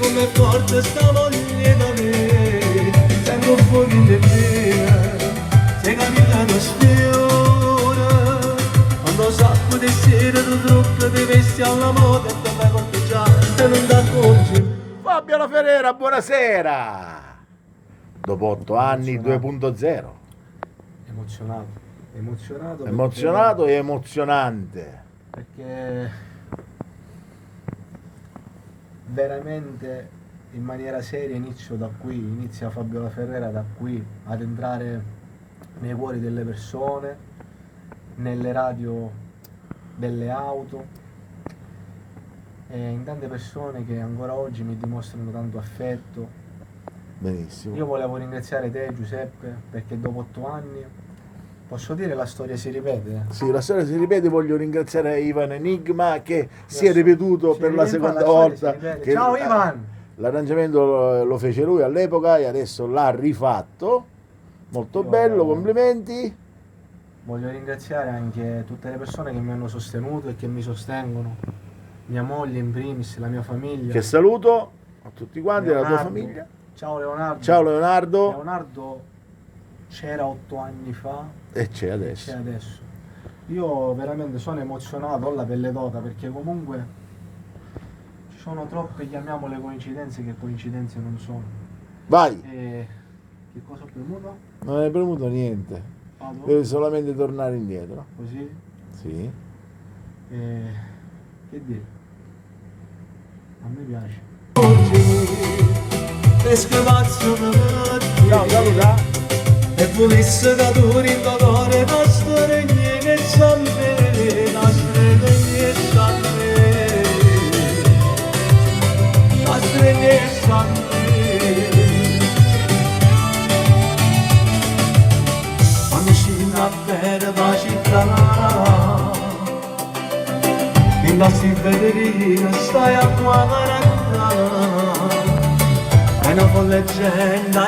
com'è forte sta voglia da me, sento un fuoco in te, se cammina lo sfiora, quando sappo di essere tu troppo di vesti alla moda e te fai corteggiare e non ti accorgi. Fabio La Ferrera, buonasera! Dopo 8 anni 2.0. Emozionato Emozionato e emozionante. perché veramente in maniera seria inizia Fabio La Ferrera da qui ad entrare nei cuori delle persone, nelle radio delle auto e in tante persone che ancora oggi mi dimostrano tanto affetto. Benissimo. Io volevo ringraziare te Giuseppe perché dopo 8 anni, posso dire, la storia si ripete. Sì, la storia si ripete, voglio ringraziare Ivan Enigma che si è ripetuto per la seconda la storia volta. si ripete. Che Ciao Ivan! L'arrangiamento lo fece lui all'epoca e adesso l'ha rifatto. Molto Io- bello, complimenti. Voglio ringraziare anche tutte le persone che mi hanno sostenuto e che mi sostengono. Mia moglie in primis, la mia famiglia. Che saluto a tutti quanti, la tua Leonardo. famiglia. Ciao Leonardo. Ciao Leonardo. Leonardo c'era 8 anni fa E c'è e adesso. c'è adesso. Io veramente sono emozionato, ho la pelle d'oca perché comunque ci sono troppe, chiamiamole coincidenze, che coincidenze non sono. Vai, E che cosa ho premuto? non hai premuto niente. Vado? Devi solamente tornare indietro. Così? Sì. E che dire? A me piace. Ciao, saluta. E volesse da tu rindolore da stregne che sangue, da stregne che sangue, da stregne che sangue. Quando si va per la città, in la Siberia stai a guardare, è una folle gente.